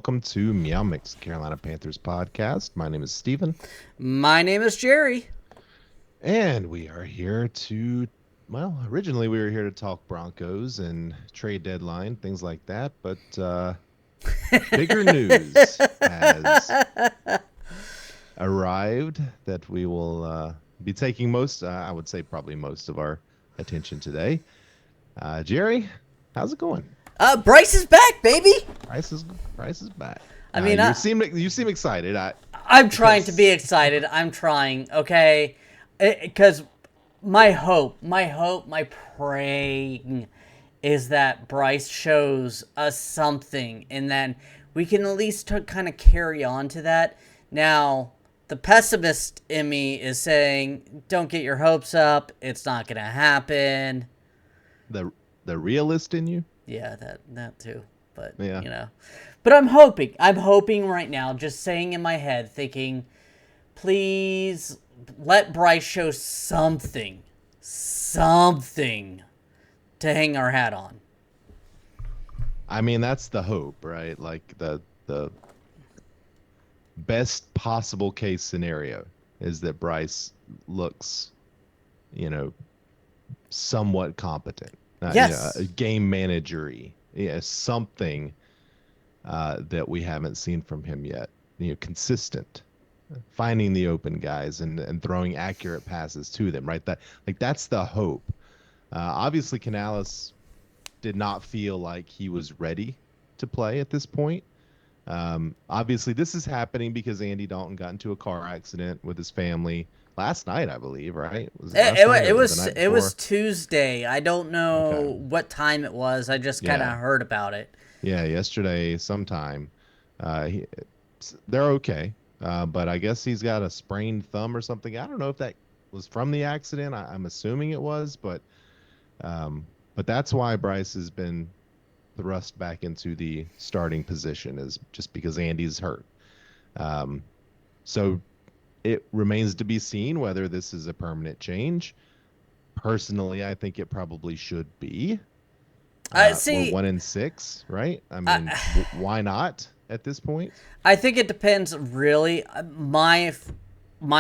welcome to MeowMix, Carolina Panthers podcast. My name is Steven. My name is Jerry. And we are here to, originally we were here to talk Broncos and trade deadline, things like that. But bigger news has arrived that we will be taking I would say probably most of our attention today. Jerry, how's it going? Bryce is back, baby. Bryce is back. I mean, you seem excited. I'm trying to be excited. I'm trying, okay? Because my praying is that Bryce shows us something, and then we can at least kind of carry on to that. Now, the pessimist in me is saying, don't get your hopes up. It's not going to happen. The realist in you? Yeah, that too. But, yeah. But I'm hoping right now, just saying in my head, thinking, please let Bryce show something to hang our hat on. I mean, that's the hope, right? Like the best possible case scenario is that Bryce looks, somewhat competent. Yes. Game managery. Yeah, something that we haven't seen from him yet. Consistent. Finding the open guys and throwing accurate passes to them, right? That's the hope. Obviously, Canales did not feel like he was ready to play at this point. Obviously, this is happening because Andy Dalton got into a car accident with his family last night, I believe, right? It was Tuesday. I don't know what time it was. I just kind of heard about it. Yeah, yesterday sometime. They're okay, but I guess he's got a sprained thumb or something. I don't know if that was from the accident. I'm assuming it was, but that's why Bryce has been thrust back into the starting position, is just because Andy's hurt. So it remains to be seen whether this is a permanent change. Personally, I think it probably should be. We're 1-6, right? I mean, why not at this point? I think it depends, really. My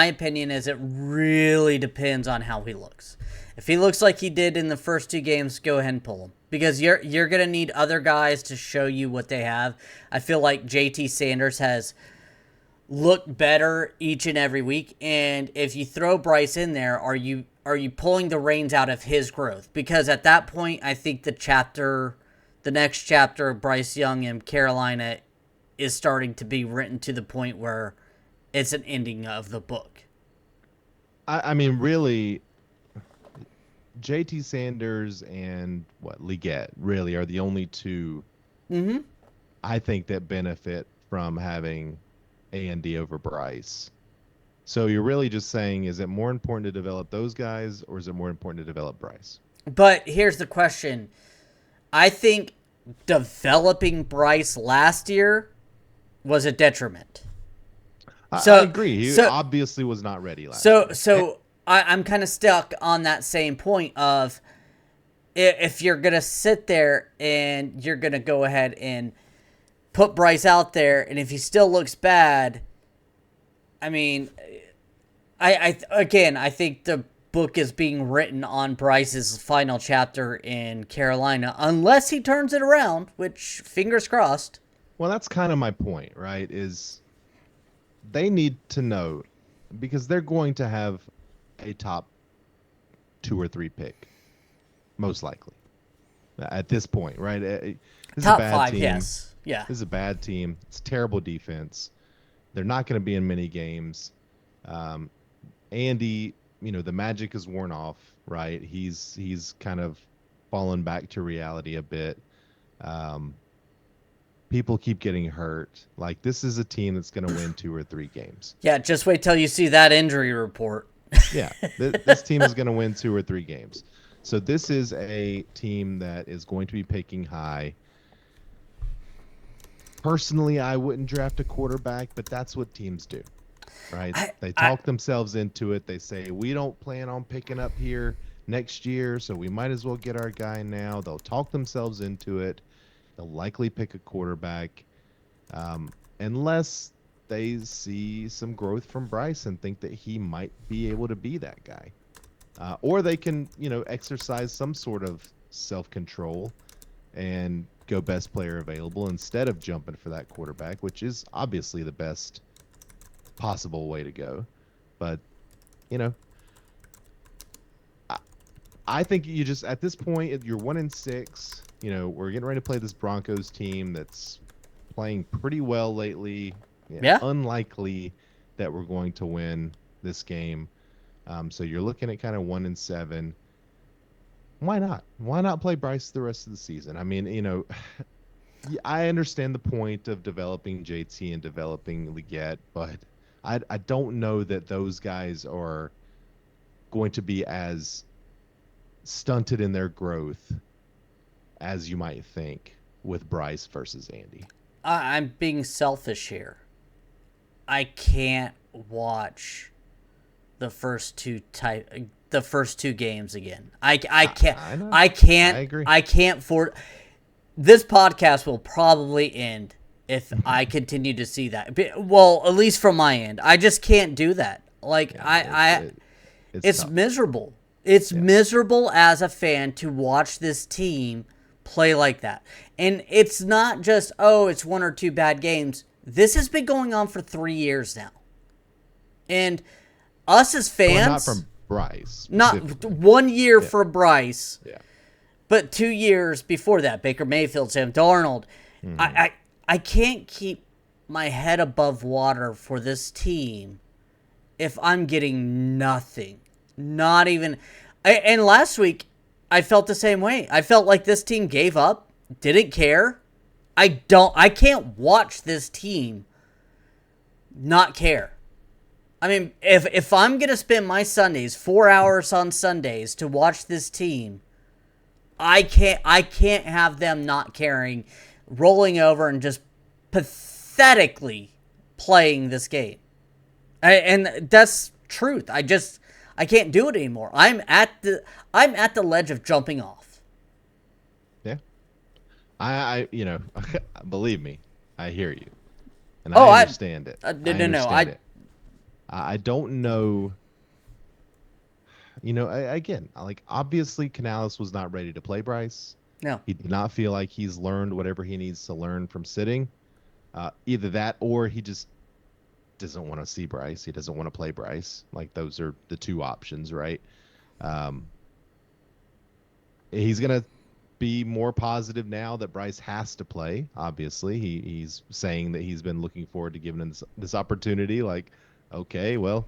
opinion is it really depends on how he looks. If he looks like he did in the first two games, go ahead and pull him. Because you're going to need other guys to show you what they have. I feel like JT Sanders has looked better each and every week. And if you throw Bryce in there, are you pulling the reins out of his growth? Because at that point, I think the next chapter of Bryce Young in Carolina is starting to be written to the point where it's an ending of the book. I mean, really, JT Sanders and Leggett really are the only two I think that benefit from having Andy over Bryce. So you're really just saying, is it more important to develop those guys or is it more important to develop Bryce? But here's the question. I think developing Bryce last year was a detriment. I agree. He obviously was not ready last year. So I'm kind of stuck on that same point of if you're going to sit there and you're going to go ahead and put Bryce out there, and if he still looks bad, I mean, I think the book is being written on Bryce's final chapter in Carolina, unless he turns it around, which, fingers crossed. Well, that's kind of my point, right? Is they need to know, because they're going to have a top 2 or 3 pick, most likely, at this point, right? This top is a bad 5, team. yes. Yeah. This is a bad team. It's terrible defense. They're not going to be in many games. Andy, the magic is worn off, right? He's kind of fallen back to reality a bit. People keep getting hurt. Like, this is a team that's going to win 2 or 3 games. Yeah, just wait till you see that injury report. Yeah, this team is going to win 2 or 3 games. So this is a team that is going to be picking high. Personally, I wouldn't draft a quarterback, but that's what teams do, right? They talk themselves into it. They say, we don't plan on picking up here next year, so we might as well get our guy now. They'll talk themselves into it. They'll likely pick a quarterback. unless they see some growth from Bryce and think that he might be able to be that guy. Or they can, exercise some sort of self control and go best player available instead of jumping for that quarterback, which is obviously the best possible way to go. But, you know, I, I think you just, at this point, you're 1-6. We're getting ready to play this Broncos team that's playing pretty well lately. Yeah, Yeah. unlikely that we're going to win this game. So you're looking at kind of 1-7. Why not? Why not play Bryce the rest of the season? I mean, I understand the point of developing JT and developing Leggett, but I don't know that those guys are going to be as stunted in their growth as you might think with Bryce versus Andy. I'm being selfish here. I can't watch the first two games again. I can't. I know. I can't. I agree. I can't for this podcast will probably end if I continue to see that. Well, at least from my end, I just can't do that. Like Yeah, it's tough. miserable. It's Yeah. miserable as a fan to watch this team play like that. And it's not just, oh, it's one or two bad games. This has been going on for 3 years now. And us as fans, Well, not from Bryce. not specifically. 1 year Yeah. for Bryce, Yeah. but 2 years before that, Baker Mayfield, Sam Darnold. Mhm. I can't keep my head above water for this team if I'm getting nothing. Not even. And last week, I felt the same way. I felt like this team gave up, didn't care. I can't watch this team not care. I mean, if I'm going to spend my Sundays, 4 hours on Sundays to watch this team, I can't have them not caring, rolling over and just pathetically playing this game. And that's truth. I can't do it anymore. I'm at the ledge of jumping off. Yeah. I believe me, I hear you, and Oh, I understand it. no. I don't know. Again, like obviously Canales was not ready to play Bryce. No. He did not feel like he's learned whatever he needs to learn from sitting. Either that or he just doesn't want to see Bryce. He doesn't want to play Bryce. Like those are the two options, right? Um, he's gonna be more positive now that Bryce has to play. Obviously, he's saying that he's been looking forward to giving him this opportunity. Like, okay, well,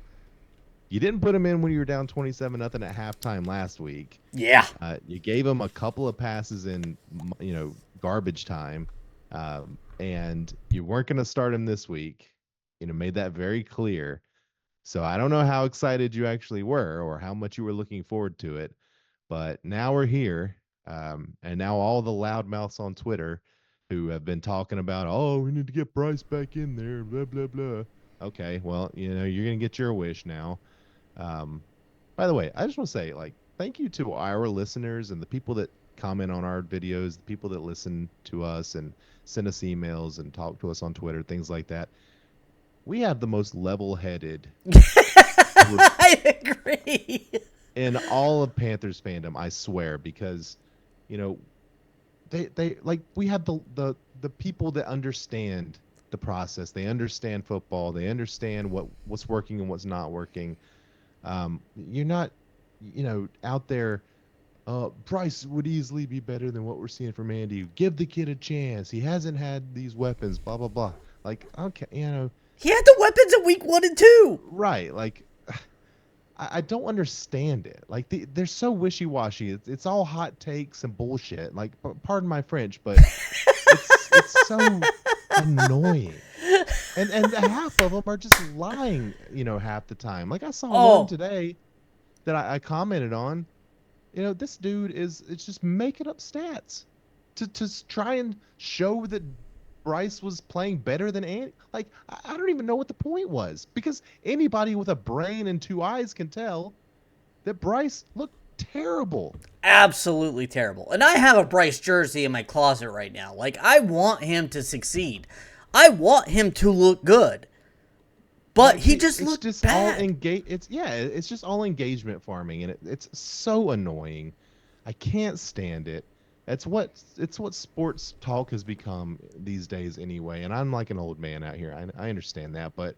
you didn't put him in when you were down 27-0 at halftime last week. Yeah. You gave him a couple of passes in, garbage time, and you weren't going to start him this week. Made that very clear. So I don't know how excited you actually were or how much you were looking forward to it, but now we're here, and now all the loudmouths on Twitter who have been talking about, oh, we need to get Bryce back in there, blah blah blah. Okay, well, you're gonna get your wish now. Um, by the way, I just want to say, like, thank you to our listeners and the people that comment on our videos, the people that listen to us and send us emails and talk to us on Twitter, things like that. We have the most level-headed I agree. in all of Panthers fandom, I swear, because, they like we have the people that understand the process. They understand football. They understand what's working and what's not working. You're not, out there. Bryce would easily be better than what we're seeing from Andy. Give the kid a chance. He hasn't had these weapons. Blah blah blah. Like, okay, He had the weapons in week 1 and 2. right? Like, I don't understand it. Like, they're so wishy washy. It's all hot takes and bullshit. Like, pardon my French, but it's so annoying. And half of them are just lying, half the time. Like I saw one today that I commented on. This dude it's just making up stats to try and show that Bryce was playing better than Andy. Like, I don't even know what the point was, because anybody with a brain and two eyes can tell that Bryce looked terrible. Absolutely terrible. And I have a Bryce jersey in my closet right now. Like, I want him to succeed. I want him to look good, but Like he just it's looked just all bad. engage. It's just all engagement farming, and it's so annoying. I can't stand it. It's what sports talk has become these days anyway. And I'm like an old man out here. I understand that, but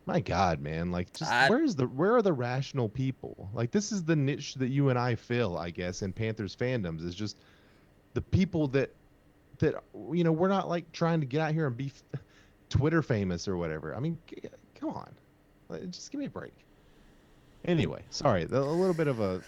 my God, man, like just I where are the rational people? Like this is the niche that you and I fill, I guess, in Panthers fandoms is just the people that we're not like trying to get out here and be Twitter famous or whatever. I mean, come on, just give me a break. Anyway, sorry, a little bit of a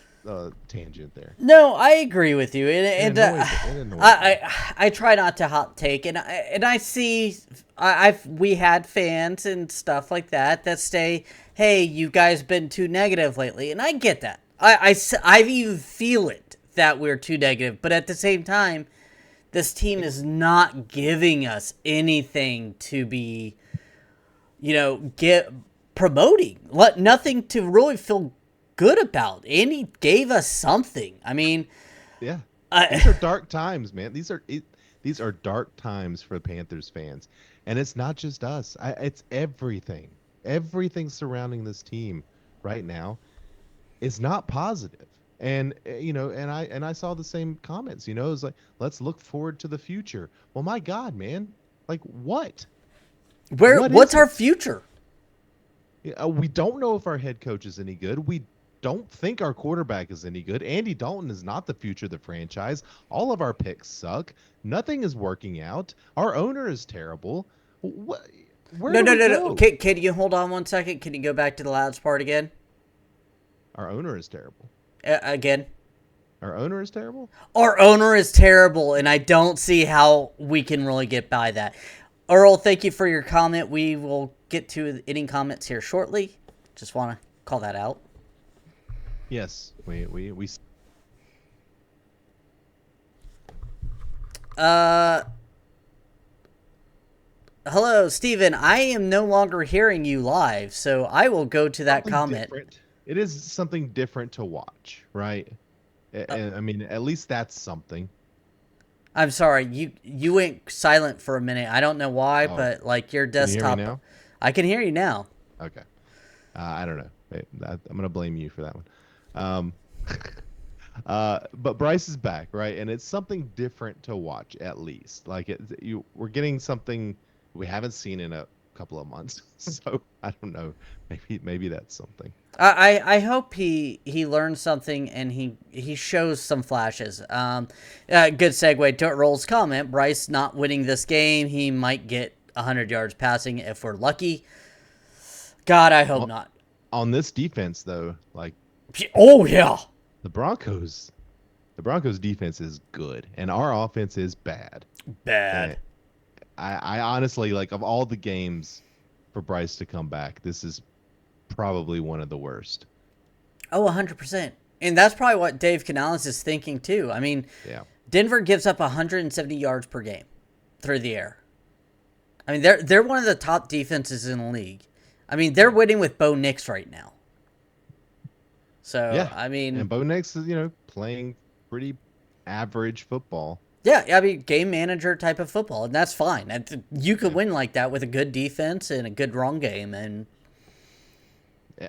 tangent there. No, I agree with you, It annoys me. I try not to hot take, and I see I've we had fans and stuff like that say, "Hey, you guys been too negative lately," and I get that. I even feel it that we're too negative, but at the same time, this team is not giving us anything to be, get promoting. Nothing to really feel good about. Andy gave us something. I mean, Yeah, these are I, dark times, man. These are dark times for Panthers fans, and it's not just us. It's everything. Everything surrounding this team right now is not positive. And and I saw the same comments. It's like let's look forward to the future. Well, my God, man, like what? What what's is our it? future? Yeah, we don't know if our head coach is any good. We don't think our quarterback is any good. Andy Dalton is not the future of the franchise. All of our picks suck. Nothing is working out. Our owner is terrible. What? Where No, do no, we no, no. go? Can you hold on one second? Can you go back to the last part again? Our owner is terrible. Again. Our owner is terrible. Our owner is terrible, and I don't see how we can really get by that. Earl, thank you for your comment. We will get to any comments here shortly. Just want to call that out. Yes, we. Uh, Hello, Steven. I am no longer hearing you live, so I will go to that Something comment. different. It is something different to watch, right? And I mean, at least that's something. I'm sorry, you went silent for a minute. I don't know why, Oh, but like your can you hear me desktop, now? I can hear you now. Okay. I don't know. I'm gonna blame you for that one. Um, but Bryce is back, right? And it's something different to watch, at least. Like we're getting something we haven't seen in a couple of months. So I don't know. Maybe that's something. I hope he learns something and he shows some flashes. Good segue to Roll's comment. Bryce not winning this game, he might get 100 yards passing if we're lucky. God, I hope On, not. on this defense, though, like Oh yeah, the Broncos, the Broncos defense is good, and our offense is bad. bad. And I honestly like of all the games for Bryce to come back, this is probably one of the worst. Oh, 100%. And that's probably what Dave Canales is thinking too. I mean, Yeah. Denver gives up 170 yards per game through the air. I mean, they're one of the top defenses in the league. I mean, they're Yeah. winning with Bo Nix right now. So, Yeah. I mean, And Bo Nix is, playing pretty average football. yeah, I mean, game manager type of football, and that's fine. You could Yeah. win like that with a good defense and a good run game, and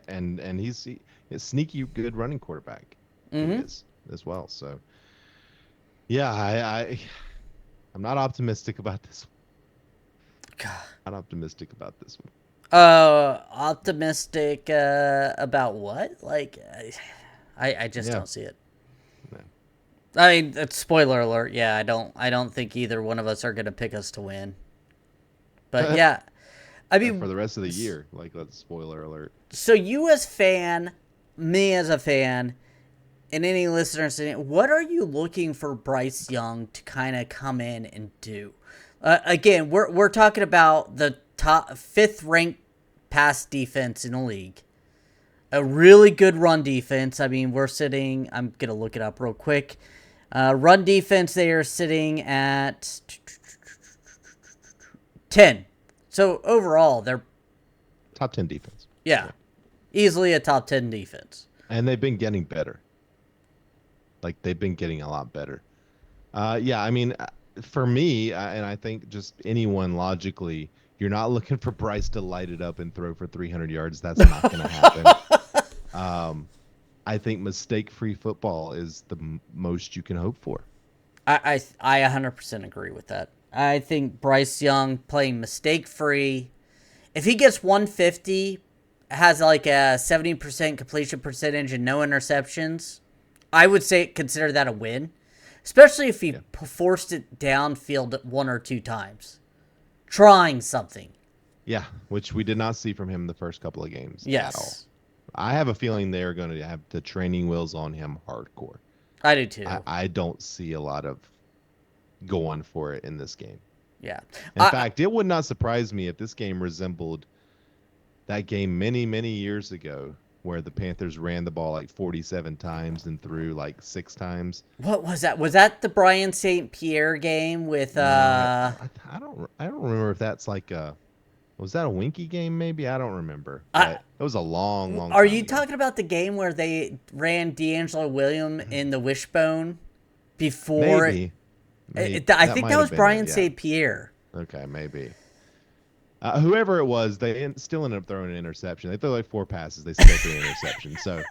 And he's a sneaky good running quarterback. He mm-hmm. is as well. So yeah, I'm not optimistic about this God. one. Not optimistic about this one. Optimistic about what? Like, I just Yeah. don't see it. No. I mean, it's spoiler alert. Yeah, I don't think either one of us are gonna pick us to win. But yeah, I For mean, the rest of the year, like let's spoiler alert. so you as fan, me as a fan, and any listeners, what are you looking for Bryce Young to kind of come in and do? Again, we're talking about the top fifth ranked pass defense in the league. A really good run defense. I mean, we're sitting. I'm gonna look it up real quick. Run defense, they are sitting at 10. So overall, they're Top 10 defense. yeah, Yeah. easily a top 10 defense. And they've been getting better. Like they've been getting a lot better. Yeah, I mean, for me, and I think just anyone logically, you're not looking for Bryce to light it up and throw for 300 yards. That's not going to happen. Um, I think mistake-free football is the most you can hope for. I 100% agree with that. I think Bryce Young playing mistake free. If he gets 150, has like a 70% completion percentage and no interceptions, I would say consider that a win. Especially if he Yeah. forced it downfield one or two times. Trying something. Yeah, which we did not see from him the first couple of games at all. Yes. I have a feeling they're going to have the training wheels on him hardcore. I do too. I don't see a lot of going for it in this game. Yeah. In fact, it would not surprise me if this game resembled that game many, many years ago where the Panthers ran the ball like 47 times and threw like 6 times. What was that? Was that the Brian St. Pierre game with No, I don't remember if that's like a was that a Winky game maybe? I don't remember. But it was a long, long Are time you ago. talking about the game where they ran D'Angelo Williams in the wishbone before? Maybe. I think might that have was been Brian it, yeah. St. Pierre. Okay, maybe. Whoever it was, they still ended up throwing an interception. They threw like 4 passes. They still threw an interception. So,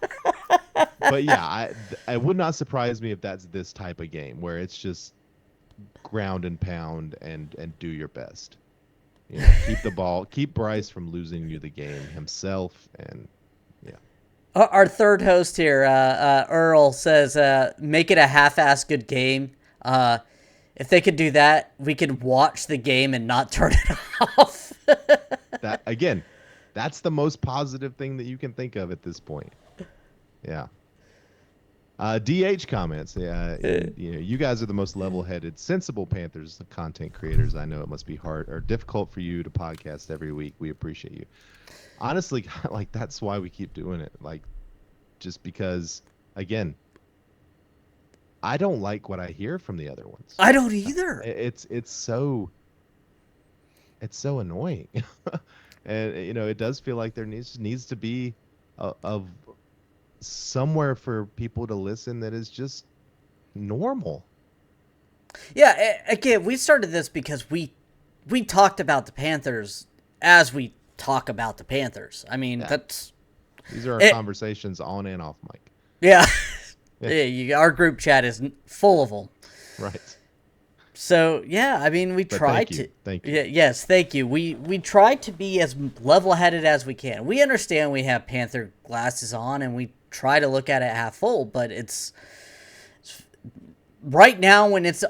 but yeah, I would not surprise me if that's this type of game where it's just ground and pound and do your best. You know, keep the ball, keep Bryce from losing you the game himself, and yeah. Our third host here, Earl, says, make it a half-ass good game. If they could do that, we could watch the game and not turn it off. That again, that's the most positive thing that you can think of at this point. Yeah. DH comments. Yeah, you know, you guys are the most level-headed, sensible Panthers content creators. I know it must be hard or difficult for you to podcast every week. We appreciate you. Honestly, like that's why we keep doing it. Like, just because, again, I don't like what I hear from the other ones. I don't either. It's so annoying, and you know it does feel like there needs to be a somewhere for people to listen that is just normal. Yeah, again, we started this because we talked about the Panthers as we talk about the Panthers. I mean, Yeah. that's These are our conversations on and off mic. yeah. Yeah. Our group chat is full of them. Right. So yeah, I mean, we tried to. Thank you. Yeah, yes, thank you. We try to be as level-headed as we can. We understand we have Panther glasses on, and we try to look at it half full. But it's right now when it's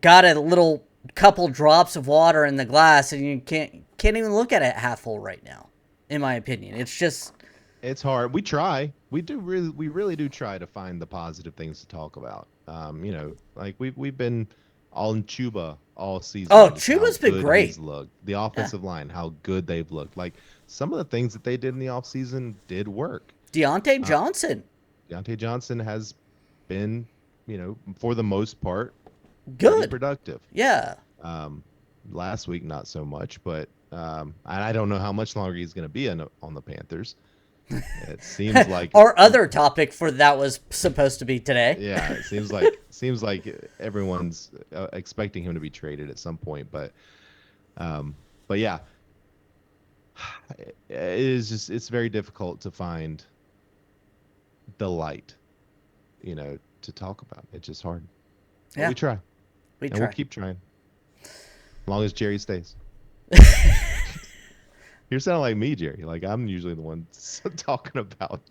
got a little couple drops of water in the glass, and you can't even look at it half full right now. In my opinion, it's just It's hard. We try. We really do try to find the positive things to talk about. You know, like we've been on Chuba all season. Oh, just how Chuba's been good great. he's looked. The offensive line, how good they've looked. Like some of the things that they did in the offseason did work. Deontay Johnson. Deontay Johnson has been, you know, for the most part, pretty Good. productive. Yeah. Last week, not so much, but I don't know how much longer he's going to be on the Panthers. It seems like Our other topic for that was supposed to be today. yeah, it seems like everyone's expecting him to be traded at some point, but yeah, it is just it's very difficult to find the light, you know, to talk about. It's just hard. But Yeah. we try. We And try. we'll keep trying. As long as Jerry stays. You're sounding like me, Jerry. Like I'm usually the one talking about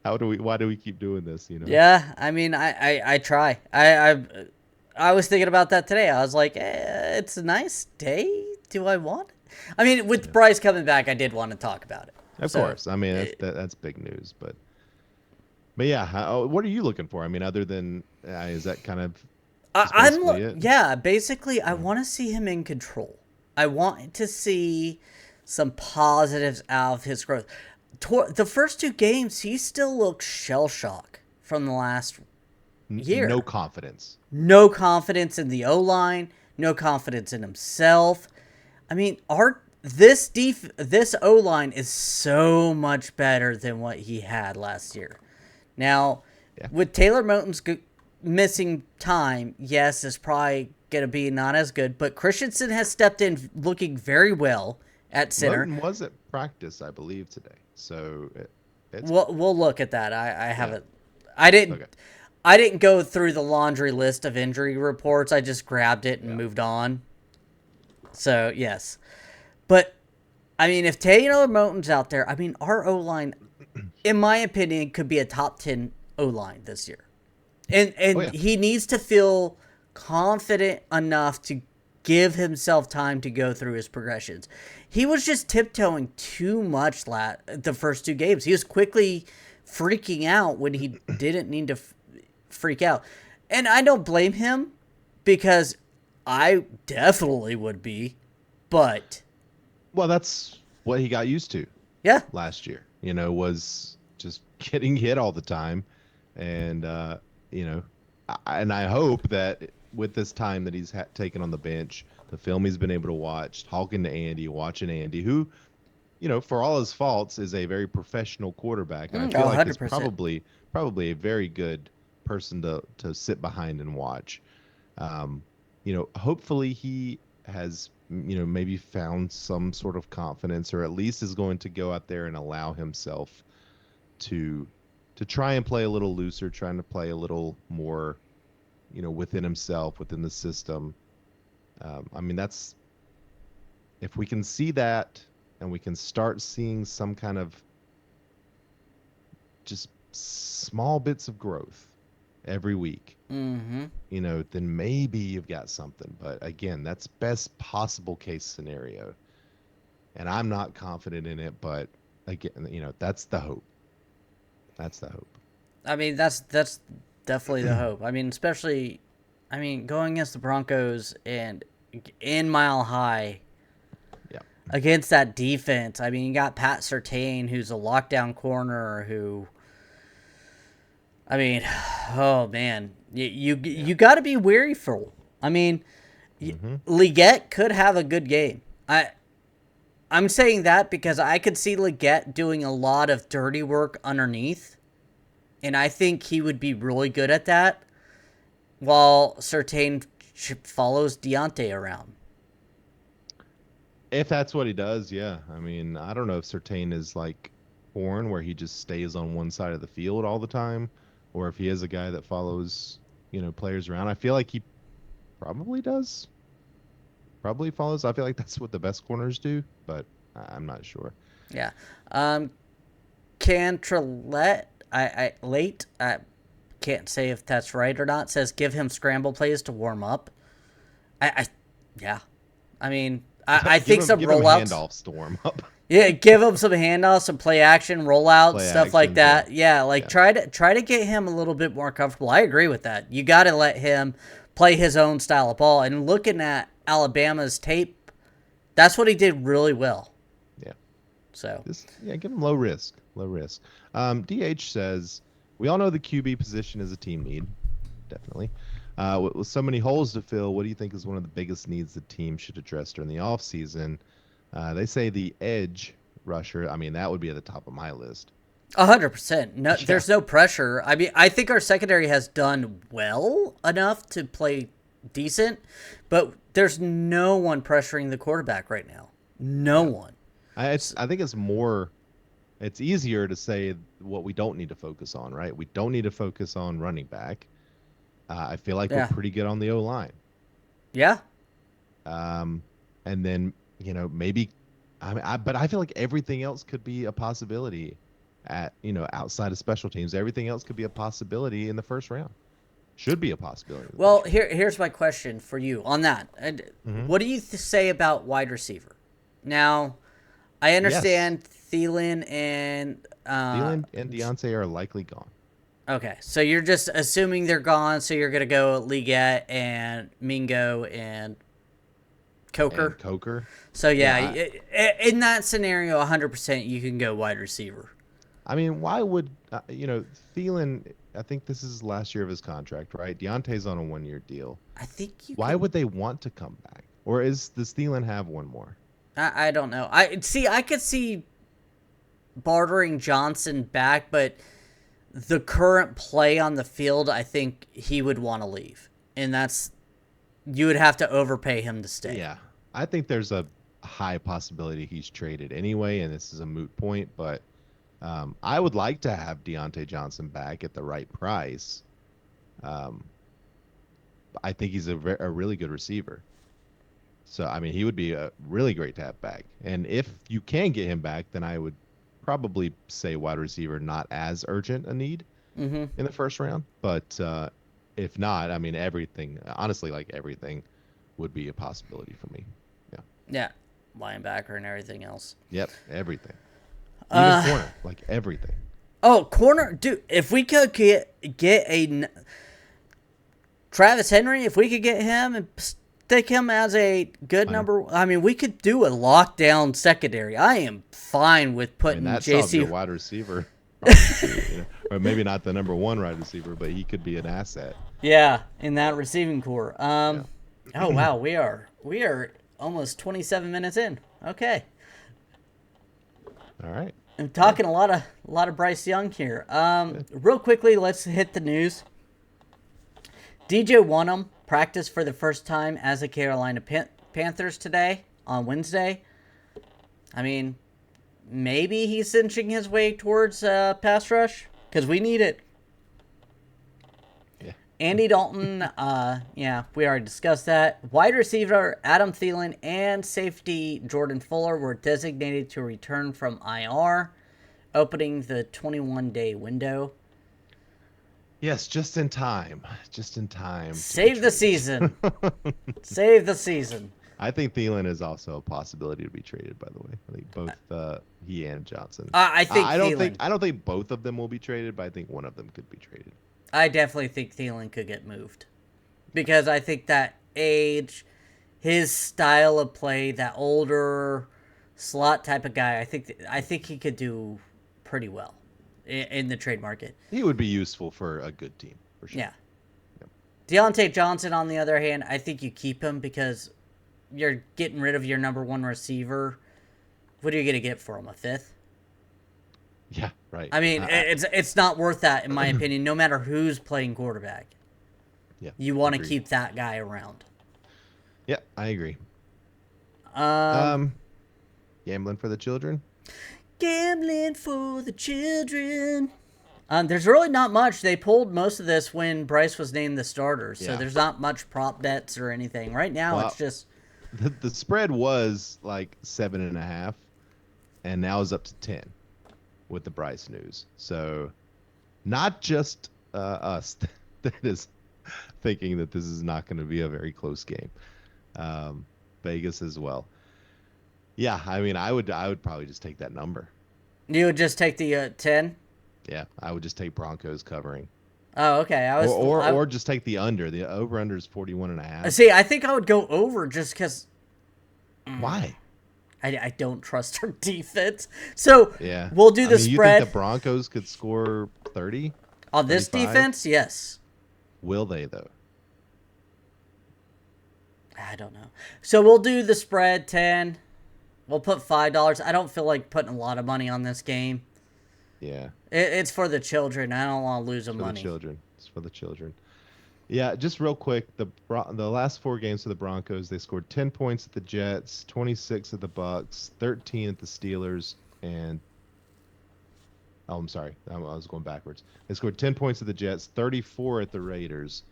why do we keep doing this, you know? Yeah, I mean, I try. I was thinking about that today. I was like, it's a nice day. Do I want it? I mean, with Bryce coming back, I did want to talk about it. Of course. I mean, that's big news, but yeah, what are you looking for? I mean, other than is that kind of basically it? Yeah, basically, I want to see him in control. I want to see some positives out of his growth. The first 2 games, he still looks shell-shocked from the last year. No confidence. No confidence in the O-line. No confidence in himself. I mean, this O-line is so much better than what he had last year. Now, with Taylor Moton's missing time, yes, it's probably going to be not as good. But Christensen has stepped in looking very well at center. Moten was at practice, I believe, today. So it's We'll look at that. I yeah. haven't. I didn't. Okay. I didn't go through the laundry list of injury reports. I just grabbed it and Yeah. moved on. So yes, but I mean, if Taylor Moton's out there, I mean, our O line, in my opinion, could be a top 10 O line this year, and Oh yeah. he needs to feel confident enough to give himself time to go through his progressions. He was just tiptoeing too much the first 2 games. He was quickly freaking out when he didn't need to freak out. And I don't blame him because I definitely would be. But Well, that's what he got used to yeah, last year. Was just getting hit all the time, and and I hope that with this time that he's taken on the bench, the film he's been able to watch, talking to Andy, watching Andy, who, for all his faults, is a very professional quarterback, and I feel like is 100%. probably a very good person to sit behind and watch. Hopefully he has maybe found some sort of confidence, or at least is going to go out there and allow himself to try and play a little looser, trying to play a little more within himself, within the system. I mean, that's, if we can see that and we can start seeing some kind of just small bits of growth every week, Mm-hmm. then maybe you've got something. But again, that's best possible case scenario. And I'm not confident in it, but again, that's the hope. That's the hope. I mean, that's definitely the hope. I mean, especially, I mean, going against the Broncos and in Mile High Yeah. against that defense. I mean, you got Pat Surtain, who's a lockdown corner, who, I mean, oh man, you got to be wary for. I mean, Leggett could have a good game. I'm saying that because I could see Leggett doing a lot of dirty work underneath, and I think he would be really good at that, while Surtain follows Deontay around. If that's what he does, yeah. I mean, I don't know if Sertain is like Horn, where he just stays on one side of the field all the time, or if he is a guy that follows, players around. I feel like he probably does. Probably follows. I feel like that's what the best corners do, but I'm not sure. Yeah. Cantrellette, I can't say if that's right or not, says give him scramble plays to warm up. Yeah. I mean, I think some give him rollouts. handoffs to warm up. Yeah, give him some handoffs, some play action, rollouts, Play stuff like action, that. yeah. Yeah, try to get him a little bit more comfortable. I agree with that. You got to let him play his own style of ball. And looking at Alabama's tape, that's what he did really well. Yeah. So give him low risk. Low risk. DH says, we all know the QB position is a team need. Definitely. With so many holes to fill, what do you think is one of the biggest needs the team should address during the offseason? They say the edge rusher. I mean, that would be at the top of my list. 100%. No, Yeah. there's no pressure. I mean, I think our secondary has done well enough to play decent, but there's no one pressuring the quarterback right now. No one. I think it's easier to say what we don't need to focus on, right? We don't need to focus on running back. I feel like Yeah. we're pretty good on the O-line. Yeah. And then, maybe, but I feel like everything else could be a possibility outside of special teams. Everything else could be a possibility in the first round. Should be a possibility. Well, here's my question for you on that. What do you say about wide receiver? Now, I understand Thielen and Thielen and Deontay are likely gone. Okay, so you're just assuming they're gone, so you're gonna go Leggett and Mingo and Coker. And Coker. So yeah, in that scenario, 100% you can go wide receiver. I mean, why would Thielen? I think this is last year of his contract, right? Deontay's on a 1-year deal. I think you. Why would they want to come back? Or does Thielen have one more? I don't know. I could see bartering Johnson back, but the current play on the field, I think he would want to leave, and that's you would have to overpay him to stay. Yeah, I think there's a high possibility he's traded anyway, and this is a moot point. But I would like to have Deontay Johnson back at the right price. Um, I think he's a really good receiver. So I mean, he would be really great to have back. And if you can get him back, then I would probably say wide receiver not as urgent a need Mm-hmm. in the first round. But if not, I mean, everything, honestly, like everything would be a possibility for me. Yeah. Yeah, linebacker and everything else. Yep. Everything. Even corner, like everything. Oh, corner, dude! If we could get Travis Henry, if we could get him and stick him as a good number, I mean, we could do a lockdown secondary. I am fine with I mean, putting that solves JC your wide receiver. Too, or maybe not the number one wide receiver, but he could be an asset. Yeah, in that receiving core. Oh wow, we are almost 27 minutes in. Okay. All right. I'm talking a lot of Bryce Young here. Real quickly, let's hit the news. DJ Wonnum practiced for the first time as a Carolina Panthers today on Wednesday. I mean, maybe he's cinching his way towards pass rush because we need it. Yeah. Andy Dalton, yeah, we already discussed that. Wide receiver Adam Thielen and safety Jordan Fuller were designated to return from IR, opening the 21-day window. Yes, just in time. Just in time. Save the season. Save the season. I think Thielen is also a possibility to be traded. By the way, I think both he and Johnson. I think I don't Thielen. I don't think both of them will be traded, but I think one of them could be traded. I definitely think Thielen could get moved because I think that age, his style of play, that older slot type of guy, I think he could do pretty well in the trade market. He would be useful for a good team for sure. Yeah. Deontay Johnson, on the other hand, I think you keep him because you're getting rid of your number one receiver. What are you going to get for him? A fifth? Yeah, right. I mean, it's not worth that, in my opinion, no matter who's playing quarterback. Yeah, You want to keep that guy around. Yeah, I agree. Gambling for the children? Gambling for the children. There's really not much. They pulled most of this when Bryce was named the starter, so Yeah. there's not much prop bets or anything. Right now, Well, it's just... The spread was like 7.5, and now is up to 10 with the Bryce news. So not just us that is thinking that this is not going to be a very close game. Vegas as well. Yeah, I mean, I would probably just take that number. You would just take the 10? Yeah, I would just take Broncos covering. Oh, okay. Or just take the under. The over under is 41.5. See, I think I would go over just because Why? I don't trust our defense. So Yeah, we'll do the You spread think the Broncos could score 30 on this 35? defense. Yes. Will they though? I don't know. So we'll do the spread 10. We'll put $5. I don't feel like putting a lot of money on this game. Yeah. It's for the children. I don't want to lose them For money. the children. It's for the children. Yeah, just real quick, the last 4 games for the Broncos, they scored 10 points at the Jets, 26 at the Bucks, 13 at the Steelers, and I'm sorry, I was going backwards. They scored 10 points at the Jets, 34 at the Raiders,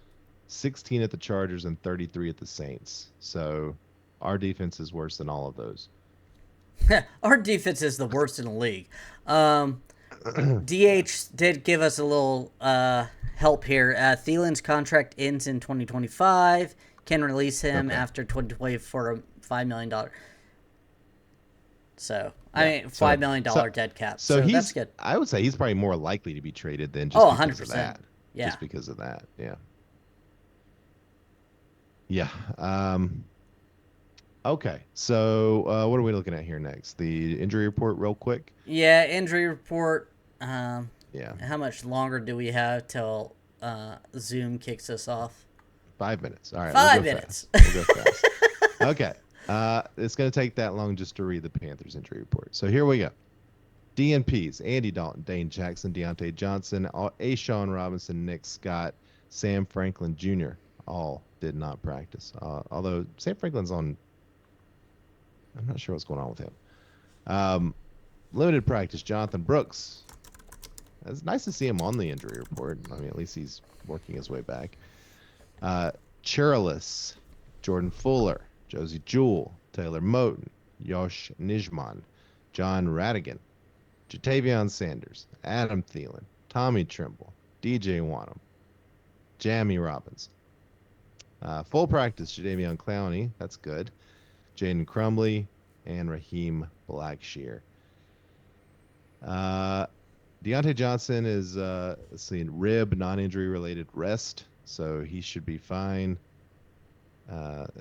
16 at the Chargers, and 33 at the Saints. So our defense is worse than all of those. Our defense is the worst in the league. DH did give us a little help here. Thielen's contract ends in 2025. Can release him after 2020 for a $5 million. So, I mean, $5 million dead cap. So that's good. I would say he's probably more likely to be traded than just because 100%. of that. Yeah. Just because of that. Yeah. Yeah. Okay. So what are we looking at here next? The injury report real quick? Yeah, injury report. Yeah. How much longer do we have till Zoom kicks us off? 5 minutes. All right. 5 minutes. We'll go fast. Okay. It's going to take that long just to read the Panthers injury report. So here we go. DNPs, Andy Dalton, Dane Jackson, Deontay Johnson, Ashawn Robinson, Nick Scott, Sam Franklin Jr., all did not practice. Although Sam Franklin's on, I'm not sure what's going on with him. Limited practice, Jonathan Brooks. It's nice to see him on the injury report. I mean, at least he's working his way back. Chirilis, Jordan Fuller, Josie Jewell, Taylor Moton, Yosh Nijman, John Radigan, Jatavion Sanders, Adam Thielen, Tommy Trimble, DJ Wanham, Jamie Robbins. Full practice, Jadeveon Clowney. That's good. Jaden Crumbley and Raheem Blackshear. Deontay Johnson is seeing rib non-injury related rest, so he should be fine.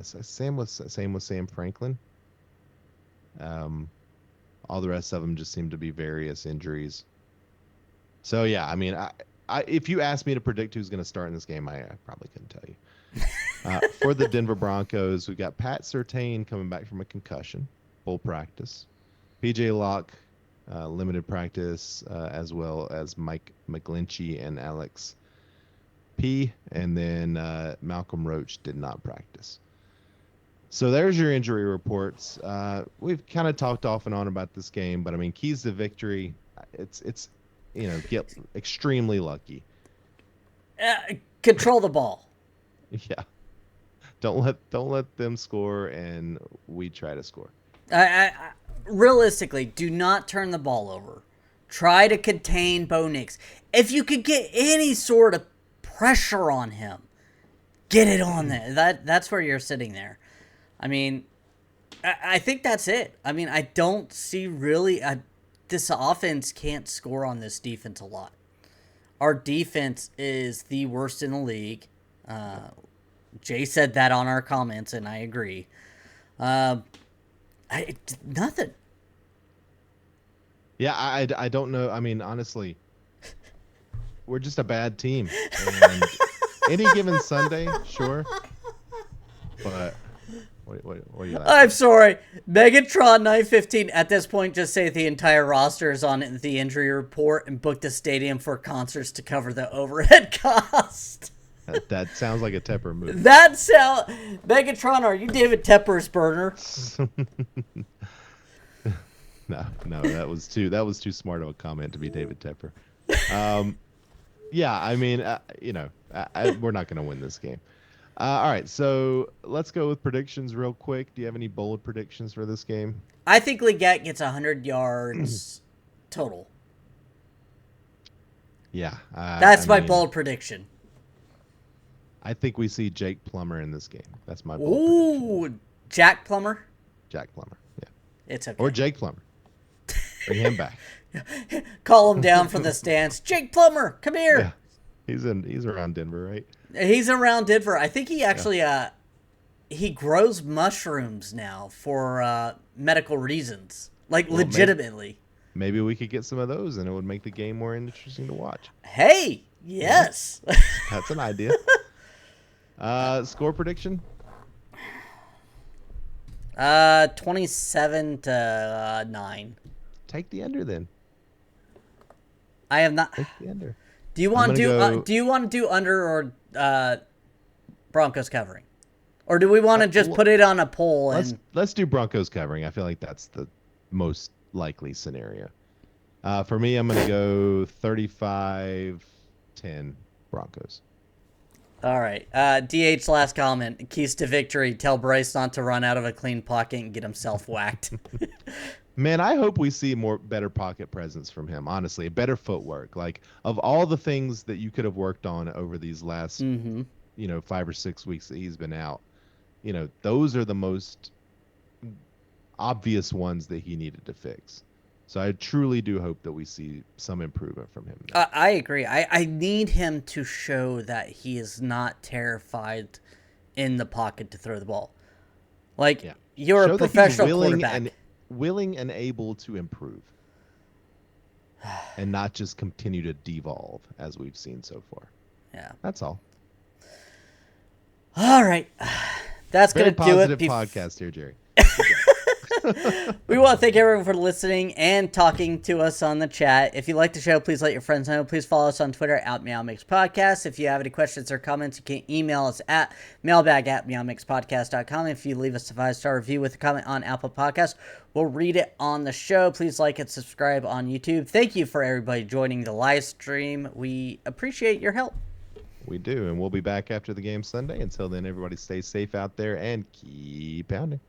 Same with Sam Franklin. All the rest of them just seem to be various injuries. So yeah, I mean, I if you asked me to predict who's going to start in this game, I probably couldn't tell you. For the Denver Broncos, we've got Pat Surtain coming back from a concussion, full practice. PJ Locke, limited practice, as well as Mike McGlinchey and Alex P. And then Malcolm Roach did not practice. So there's your injury reports. We've kind of talked off and on about this game, but I mean, keys to victory. It's get extremely lucky. Control the ball. Yeah. Don't let them score, and we try to score. Realistically, do not turn the ball over. Try to contain Bo Nix. If you could get any sort of pressure on him, get it on there. That's where you're sitting there. I mean, I think that's it. I mean, I don't see really this offense can't score on this defense a lot. Our defense is the worst in the league. Jay said that on our comments, and I agree. Nothing. Yeah, I don't know. I mean, honestly, we're just a bad team. And any given Sunday, sure. But what are you like? I'm sorry. Megatron 915 at this point just say the entire roster is on the injury report and booked a stadium for concerts to cover the overhead cost. That sounds like a Tepper move. Megatron, are you David Tepper's burner? No, that was too smart of a comment to be David Tepper. Yeah, I mean, we're not going to win this game. All right, so let's go with predictions real quick. Do you have any bold predictions for this game? I think Leggett gets 100 yards total. Yeah. That's my bold prediction. I think we see Jake Plummer in this game. That's my bold prediction. Jack Plummer? Jack Plummer, yeah. It's okay. Or Jake Plummer. Bring him back. Call him down from the stands. Jake Plummer, come here. Yeah. He's around Denver, right? He's around Denver. I think he actually he grows mushrooms now for medical reasons, like legitimately. Maybe we could get some of those, and it would make the game more interesting to watch. Hey, yes, that's an idea. Score prediction? 27-9. Take the under then. I have not. Take the under. Do you want to do under or Broncos covering, or do we want to just put it on a poll? Let's do Broncos covering. I feel like that's the most likely scenario. For me, I'm going to go 35-10 Broncos. All right. DH's last comment. Keys to victory. Tell Bryce not to run out of a clean pocket and get himself whacked. Man, I hope we see better pocket presence from him, honestly. Better footwork. Like, of all the things that you could have worked on over these last, 5 or 6 weeks that he's been out, those are the most obvious ones that he needed to fix. So I truly do hope that we see some improvement from him. I agree. I need him to show that he is not terrified in the pocket to throw the ball. Like, you're a professional quarterback. Willing and able to improve. And not just continue to devolve, as we've seen so far. Yeah. That's all. All right. That's going to do it. Very positive podcast here, Jerry. We want to thank everyone for listening and talking to us on the chat. If you like the show, please let your friends know. Please follow us on Twitter at MeowMix Podcast. If you have any questions or comments, you can email us at mailbag@meowmixpodcast.com. If you leave us a 5-star review with a comment on Apple Podcasts, we'll read it on the show. Please like and subscribe on YouTube. Thank you for everybody joining the live stream. We appreciate your help. We do, and we'll be back after the game Sunday. Until then, everybody stay safe out there and keep pounding.